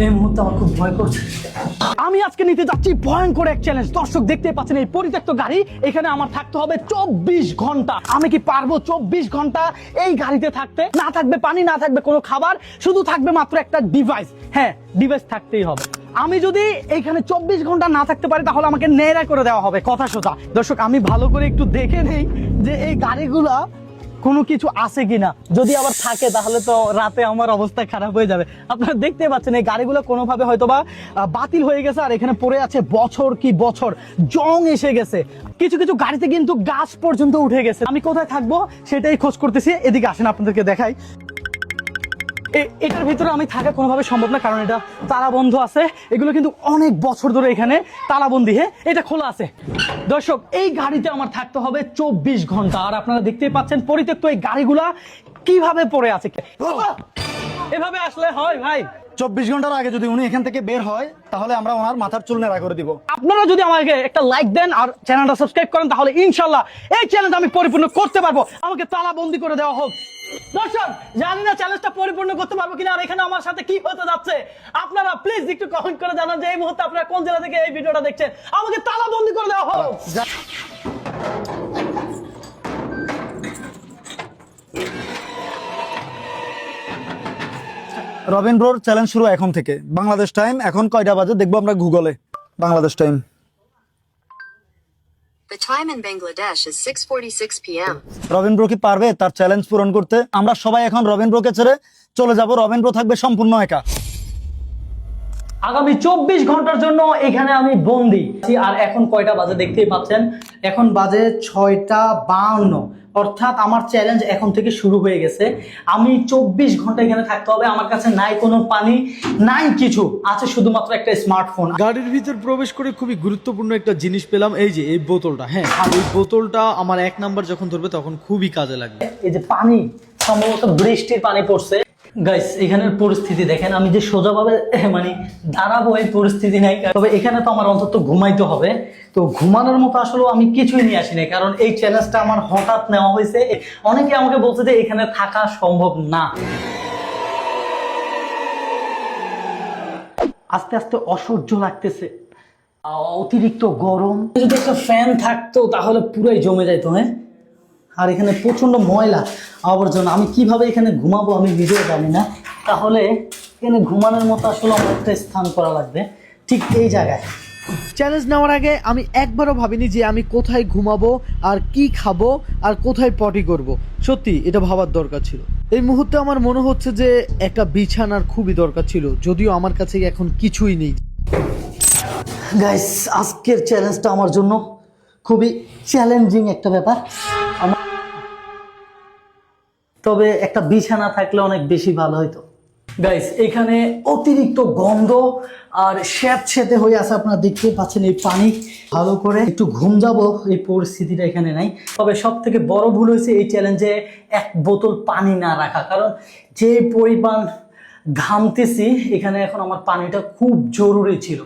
এই মুহূর্তে আমার খুব ভয় করছে। আমি আজকে নিতে যাচ্ছি ভয়ঙ্কর এক চ্যালেঞ্জ। দর্শক দেখতে পাচ্ছেন এই পরিত্যক্ত গাড়ি, এখানে আমার থাকতে হবে 24 ঘন্টা। আমি কি পারবো 24 ঘন্টা এই গাড়িতে থাকতে? না থাকবে পানি, না থাকবে কোনো খাবার, শুধু থাকবে মাত্র একটা ডিভাইস। হ্যাঁ, ডিভাইস থাকতেই হবে। আমি যদি এইখানে 24 ঘন্টা না থাকতে পারি তাহলে আমাকে ন্যাড়া করে দেওয়া হবে, কথা সোজা। দর্শক আমি ভালো করে একটু দেখে নেই যে এই গাড়িগুলা কোনো কিছু আছে কিনা। যদি আবার থাকে তাহলে তো রাতে আমার অবস্থা খারাপ হয়ে যাবে। আপনারা দেখতে পাচ্ছেন এই গাড়িগুলো কোনোভাবে হয়তোবা বাতিল হয়ে গেছে, আর এখানে পড়ে আছে বছর কি বছর, জং এসে গেছে। কিছু কিছু গাড়িতে কিন্তু গাছ পর্যন্ত উঠে গেছে। আমি কোথায় থাকবো সেটাই খোঁজ করতেছি। এদিকে আসেন আপনাদেরকে দেখাই। এটার ভিতরে আমি থাকা কোনোভাবে সম্ভব না, কারণ এটা তালা বন্ধ আছে। এগুলো কিন্তু অনেক বছর ধরে এখানে তালাবন্দি। হ্যাঁ, এটা খোলা আছে। দর্শক এই গাড়িতে আমার থাকতে হবে 24 ঘন্টা। আর আপনারা দেখতেই পাচ্ছেন পরিত্যক্ত এই গাড়িগুলা কিভাবে পড়ে আছে। এভাবে আসলে হয় ভাই? 24 ঘন্টার আগে যদি উনি এখান থেকে বের হয় তাহলে আমরা ওনার মাথার চুল নেড়া করে দিব। আপনারা যদি আমাকে একটা লাইক দেন আর চ্যানেলটা সাবস্ক্রাইব করেন তাহলে ইনশাল্লাহ এই চ্যালেঞ্জ আমি পরিপূর্ণ করতে পারবো। আমাকে তালাবন্দি করে দেওয়া হোক। দর্শক জানি না চ্যালেঞ্জটা পরিপূর্ণ করতে পারবো কিনা, আর এখানে আমার সাথে কি হতে যাচ্ছে আপনারা প্লিজ একটু কমেন্ট করে জানান যে এই মুহূর্তে আপনারা কোন জেলা থেকে এই ভিডিওটা দেখছেন। আমাকে তালাবন্দি করে দেওয়া হোক। রবিন ব্রোর চ্যালেঞ্জ শুরু এখন থেকে। বাংলাদেশ টাইম এখন কয়টা বাজে দেখবো আমরা গুগলে। Bangladesh time, The time in Bangladesh is 6:46 p.m. Robin bro কি পারবে তার চ্যালেঞ্জ পূরণ করতে? আমরা সবাই এখন রবিন ব্রোকে ছেড়ে চলে যাব। রবিন ব্রো থাকবে সম্পূর্ণ একা। আগামী 24 ঘন্টার জন্য এখানে আমি বন্দি। আর এখন কয়টা বাজে দেখতেই পাচ্ছেন, এখন বাজে 6:52। অর্থাৎ আমার চ্যালেঞ্জ এখন থেকে শুরু হয়ে গেছে। আমি 24 ঘন্টা এখানে থাকতে হবে। আমার কাছে নাই কোনো পানি, নাই কিছু, আছে শুধুমাত্র একটা স্মার্টফোন। গাড়ির ভিতর প্রবেশ করে খুবই গুরুত্বপূর্ণ একটা জিনিস পেলাম, এই যে এই বোতলটা। হ্যাঁ, এই বোতলটা আমার 1 নাম্বার যখন ধরবে তখন খুবই কাজে লাগবে। এই যে পানি, সম্ভবত বৃষ্টির পানি পড়ছে। গাইস এখানের পরিস্থিতি দেখেন, আমি যে সোজাভাবে মানে দাঁড়াবো এই পরিস্থিতি নাই। তবে এখানে তো আমার অন্তত ঘুমাইতে হবে। তো ঘুমানোর মতো আসলে আমি কিছুই নিয়ে আসি নাই, কারণ এই চ্যালেঞ্জটা আমার হঠাৎ নেওয়া হয়েছে। অনেকে আমাকে বলছে যে এখানে থাকা সম্ভব না। আস্তে আস্তে অসহ্য লাগতেছে, অতিরিক্ত গরম। যদি একটা ফ্যান থাকতো তাহলে পুরাই জমে যাইতো। হ্যাঁ, আর এখানে প্রচন্ড ময়লা আবর্জনা। আমি কিভাবে এখানে ঘুমাবো আমি নিজেও জানি না। তাহলে এখানে ঘুমানোর মতো আসলে আমার একটা স্থান করা লাগবে, ঠিক এই জায়গায়। চ্যালেঞ্জ নেওয়ার আগে আমি একবারও ভাবিনি যে আমি কোথায় ঘুমাবো আর কি খাবো আর কোথায় পটি করব। সত্যি এটা ভাবার দরকার ছিল। এই মুহূর্তে আমার মনে হচ্ছে যে একটা বিছানার খুবই দরকার ছিল, যদিও আমার কাছে এখন কিছুই নেই। গাইস আজকের চ্যালেঞ্জটা আমার জন্য খুবই চ্যালেঞ্জিং একটা ব্যাপার। তবে একটা বিছানা থাকলে অনেক বেশি ভালো হতো। গাইস এখানে অতিরিক্ত গন্ধ আর স্যাঁতস্যাঁতে হয়ে আছে। আপনারা দেখতে পাচ্ছেন এই পানি। ভালো করে একটু ঘুম যাব এই পরিস্থিতিটা এখানে নাই। তবে সব থেকে বড় ভুল হয়েছে এই চ্যালেঞ্জে 1 বোতল পানি না রাখা, কারণ যে পরিমাণ ঘামতেছি এখানে এখন আমার পানিটা খুব জরুরি ছিল।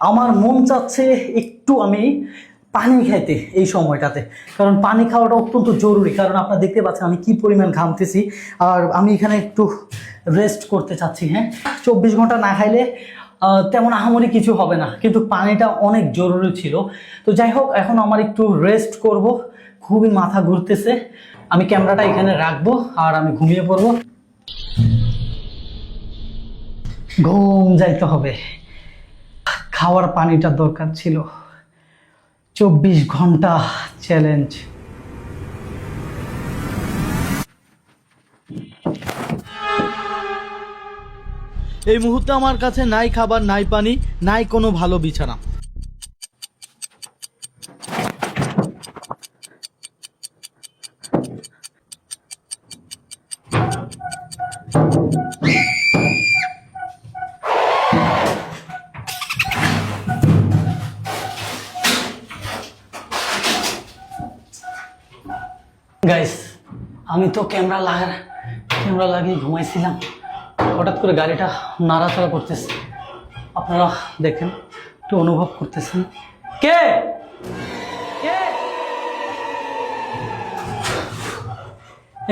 আমার মন চাচ্ছে একটু আমি পানি খাইতে এই সময়টাতে, কারণ পানি খাওয়াটা অত্যন্ত জরুরি। কারণ আপনারা দেখতে পাচ্ছেন আমি কি পরিমাণ ঘামতেছি, আর আমি এখানে একটু রেস্ট করতে চাচ্ছি। হ্যাঁ, 24 ঘন্টা না খাইলে তেমন আহামরি কিছু হবে না, কিন্তু পানিটা অনেক জরুরি ছিল। তো যাই হোক, এখন আমার একটু রেস্ট করব। খুবই মাথা ঘুরতেছে। আমি ক্যামেরাটা এখানে রাখবো আর আমি ঘুমিয়ে পড়বো। ঘুম যাইতে হবে। খাওয়ার পানিটা দরকার ছিল। 24 ঘন্টা চ্যালেঞ্জ। এই মুহূর্তে আমার কাছে নাই খাবার, নাই পানি, নাই কোনো ভালো বিছানা। গাইস আমি তো ক্যামেরা লাগিয়ে ঘুমাইছিলাম, হঠাৎ করে গাড়িটা নাড়াচাড়া করতেছে। আপনারা দেখেন, একটু অনুভব করতেছেন। কে কে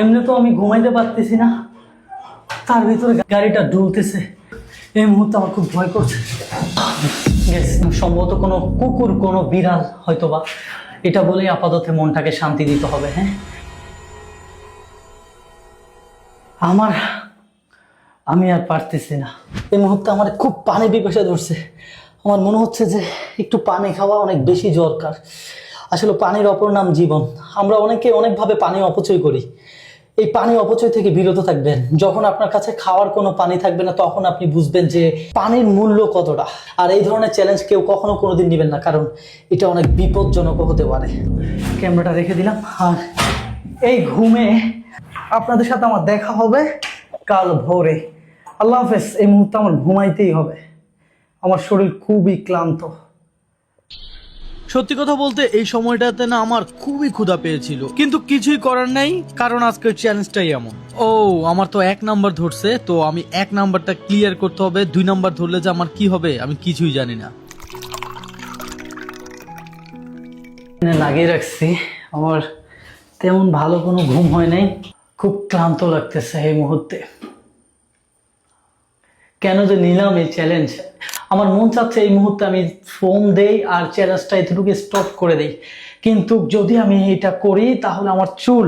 এমনি তো আমি ঘুমাইতে পারতেছি না, তার ভিতরে গাড়িটা ডুলতেছে। এই মুহূর্তে আমার খুব ভয় করছে। Yes, সম্ভবত কোনো কুকুর, কোনো বিড়াল হয়তোবা, এটা বলেই আপাতত মনটাকে শান্তি দিতে হবে। হ্যাঁ, আমি আর পারতেছি না। এই মুহূর্তে আমার খুব পানি পিপাসা ধরছে। আমার মনে হচ্ছে যে একটু পানি খাওয়া অনেক বেশি দরকার। আসলে পানির অপর নাম জীবন। আমরা অনেকে অনেকভাবে পানি অপচয় করি। এই পানি অপচয় থেকে বিরত থাকবেন। যখন আপনার কাছে খাওয়ার কোনো পানি থাকবে না, তখন আপনি বুঝবেন যে পানির মূল্য কতটা। আর এই ধরনের চ্যালেঞ্জ কেউ কখনো কোনোদিন নেবেন না, কারণ এটা অনেক বিপজ্জনক হতে পারে। ক্যামেরাটা রেখে দিলাম, আর এই ঘুমে আপনাদের সাথে আমার দেখা হবে কাল ভোরে। আল্লাহ হাফেজ। এই মুহূর্তে আমার ঘুমাইতেই হবে, আমার শরীর খুবই ক্লান্ত। সত্যি কথা বলতে এই সময়টাতে না আমার খুবই ক্ষুধা পেয়েছিল, কিন্তু কিছুই করার নাই, কারণ আজকের চ্যালেঞ্জটাই এমন। ও, আমার তো 1 নাম্বার ধরছে, তো আমি 1 নাম্বারটা ক্লিয়ার করতে হবে। 2 নাম্বার ধরলে যে আমার কি হবে আমি কিছুই জানি না। লাগিয়ে রাখছি, আমার তেমন ভালো কোনো ঘুম হয় নাই, খুব ক্লান্ত লাগতেছে এই মুহূর্তে। কেন যে নিলাম এই চ্যালেঞ্জ? আমার মন চাচ্ছে এই মুহূর্তে আমি ফোন দেই আর চ্যালেঞ্জটা এতটুকু স্টপ করে দেই, কিন্তু যদি আমি এটা করি তাহলে আমার চুল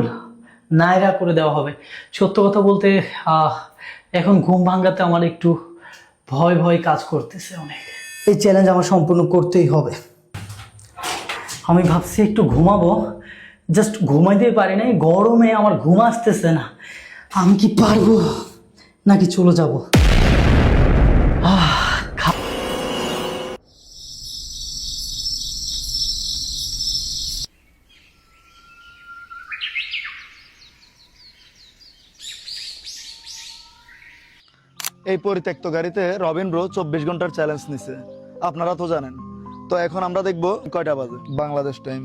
নায়রা করে দেওয়া হবে। সত্য কথা বলতে এখন ঘুম ভাঙাতে আমার একটু ভয় ভয় কাজ করতেছে অনেক। এই চ্যালেঞ্জ আমার সম্পূর্ণ করতেই হবে। আমি ভাবছি একটু ঘুমাবো, জাস্ট ঘুমাইতেই পারি নাই, গরমে আমার ঘুম আসতেছে না। আমি কি পারবো নাকি চলে যাব? এই পরিত্যক্ত গাড়িতে রবিন ব্রো 24 ঘন্টার চ্যালেঞ্জ নিছে, আপনারা তো জানেন। তো এখন আমরা দেখব কয়টা বাজে বাংলাদেশ টাইম।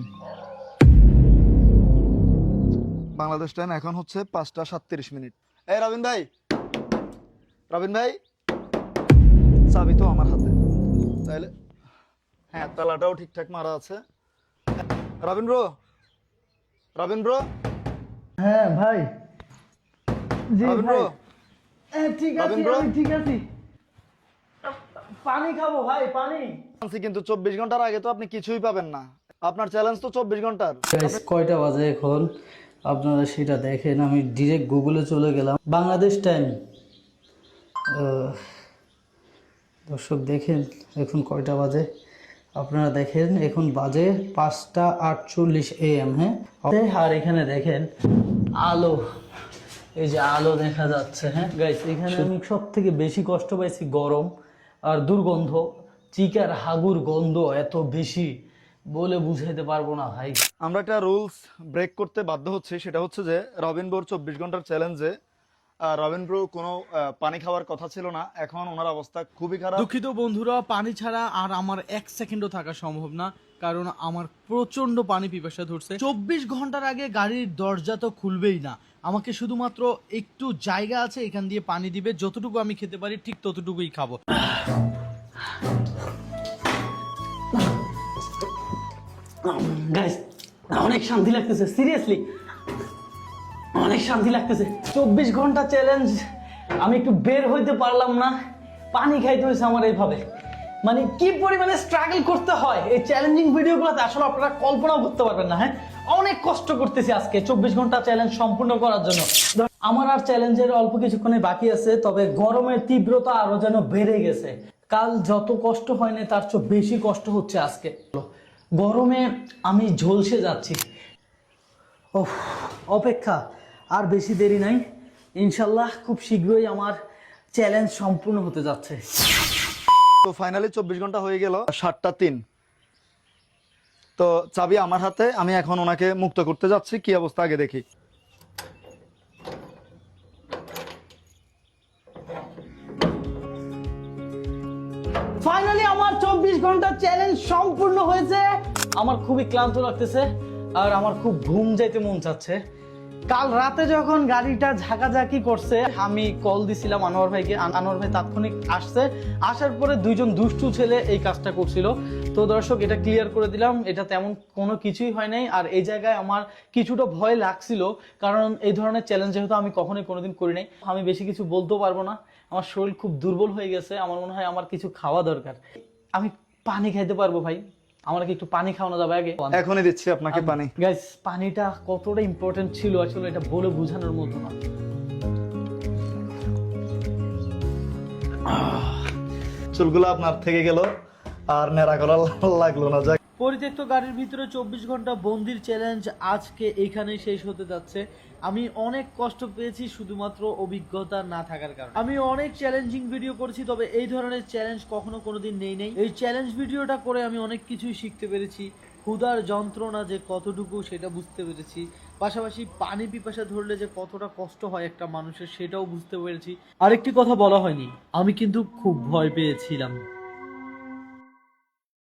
বাংলাদেশ টাইম এখন হচ্ছে 5টা 37 মিনিট। এই রবিন ভাই, রবিন ভাই, চাবি তো আমার হাতে, তাইলে হ্যাঁ তালাটাও ঠিকঠাক মারা আছে। রবিন ব্রো, রবিন ব্রো, হ্যাঁ ভাই। জি রবিন ভাই। ব্রো, ঠিক আছে, রবিন ব্রো? আমি ঠিক আছি। পানি খাবো ভাই, পানি। কিন্তু 24 ঘন্টার আগে তো আপনি কিছুই পাবেন না। আপনার চ্যালেঞ্জ তো 24 ঘন্টার। কয়টা বাজে এখন আপনারা সেটা দেখেন। আমি ডিরেক্ট গুগলে চলে গেলাম। বাংলাদেশ টাইম, দর্শক দেখেন এখন কয়টা বাজে। আপনারা দেখেন এখন বাজে 5টা 48 AM। হ্যাঁ, আর এখানে দেখেন আলো, এই যে আলো দেখা যাচ্ছে। হ্যাঁ গাইস, এখানে আমি সব থেকে বেশি কষ্ট পাইছি গরম আর দুর্গন্ধ। চিকার হাগুর গন্ধ এত বেশি বলে বুঝাইতে পারবো না ভাই। আমরা একটা রুলস ব্রেক করতে বাধ্য হচ্ছি, সেটা হচ্ছে যে রবিন ব্রোর 24 ঘন্টার চ্যালেঞ্জে রবিন ব্রো কোনো পানি খাওয়ার কথা ছিল না। এখন ওনার অবস্থা খুবই খারাপ। দুঃখিত বন্ধুরা, পানি ছাড়া আর আমার 1 সেকেন্ডও থাকা সম্ভব না, কারণ আমার প্রচন্ড পানি পিপাসা ধরছে। 24 ঘন্টার আগে গাড়ির দরজা তো খুলবেই না, আমাকে শুধুমাত্র একটু জায়গা আছে এখান দিয়ে পানি দিবে, যতটুকু আমি খেতে পারি ঠিক ততটুকুই খাবো। গাইস, অনেক শান্তি লাগতেছে, সিরিয়াসলি অনেক শান্তি লাগতেছে। 24 ঘন্টা চ্যালেঞ্জ, আমি একটু বের হইতে পারলাম না, পানি খাইতে হয়েছে আমার এইভাবে। মানে কি পরিমাণে স্ট্রাগল করতে হয় এই চ্যালেঞ্জিং ভিডিওগুলোতে, আসলে আপনারা কল্পনাও করতে পারবেন না। হ্যাঁ, অনেক কষ্ট করতেছি আজকে 24 ঘন্টা চ্যালেঞ্জ সম্পূর্ণ করার জন্য। আমার আর চ্যালেঞ্জের অল্প কিছুক্ষণে বাকি আছে, তবে গরমের তীব্রতা আরো যেন বেড়ে গেছে। কাল যত কষ্ট হয় না তার চেয়ে বেশি কষ্ট হচ্ছে আজকে। গরমে আমি ঝলসে যাচ্ছি। অপেক্ষা আর বেশি দেরি নাই, ইনশাল্লাহ খুব শীঘ্রই আমার চ্যালেঞ্জ সম্পূর্ণ হতে যাচ্ছে। তো ফাইনালি 24 ঘন্টা হয়ে গেল 7টা 3। তো চাবি আমার হাতে, আমি এখন ওনাকে মুক্ত করতে যাচ্ছি। কি অবস্থা আগে দেখি। ফাইনালি আমার 24 ঘন্টা চ্যালেঞ্জ সম্পূর্ণ হয়েছে। আমার খুবই ক্লান্ত লাগতেছে আর আমার খুব ঘুম যাইতে মন চাচ্ছে, কাল রাতে যখন গাড়িটা ঝাঁকাঝাঁকি করছে আমি কল দিছিলাম আনোয়ার ভাইকে, আনোয়ার ভাই তাৎক্ষণিক আসছে, আসার পরে দুইজন দুষ্টু ছেলে এই কাজটা করছিল। তো দর্শক এটা ক্লিয়ার করে দিলাম, এটা তেমন কোনো কিছুই হয় নাই। আর এই জায়গায় আমার কিছুটা ভয় লাগছিল, কারণ এই ধরনের চ্যালেঞ্জ যেহেতু আমি কখনোই কোনোদিন করি নাই, আমি বেশি কিছু বলতেও পারবো না, আমার শরীর খুব দুর্বল হয়ে গেছে, আমার মনে হয় আমার কিছু খাওয়া দরকার। আমি পানি খাইতে পারবো ভাই? আমার কি একটু পানি খাওয়ানো যাবে আগে? এখনই দিচ্ছি আপনাকে পানি। গাইস, পানিটা কতটা ইম্পর্টেন্ট ছিল আসলে এটা বলে বোঝানোর মতো না। চুলগুলো আপনার থেকে গেল আর নেড়া করা লাগলো না। যাক, পরিত্যক্ত গাড়ির ভিতরে 24 ঘন্টা বন্দির চ্যালেঞ্জ আজকে এখানেই শেষ হতে যাচ্ছে। আমি অনেক কষ্ট পেয়েছি শুধুমাত্র অভিজ্ঞতা না থাকার কারণে। আমি অনেক চ্যালেঞ্জিং ভিডিও করেছি, তবে এই ধরনের চ্যালেঞ্জ কখনো কোনোদিন নেই। এই চ্যালেঞ্জ ভিডিওটা করে আমি অনেক কিছুই শিখতে পেরেছি। ক্ষুধার যন্ত্রণা যে কতটুকু সেটা বুঝতে পেরেছি, পাশাপাশি পানি পিপাসা ধরলে যে কতটা কষ্ট হয় একটা মানুষের সেটাও বুঝতে পেরেছি। আরেকটি কথা বলা হয়নি, আমি কিন্তু খুব ভয় পেয়েছিলাম।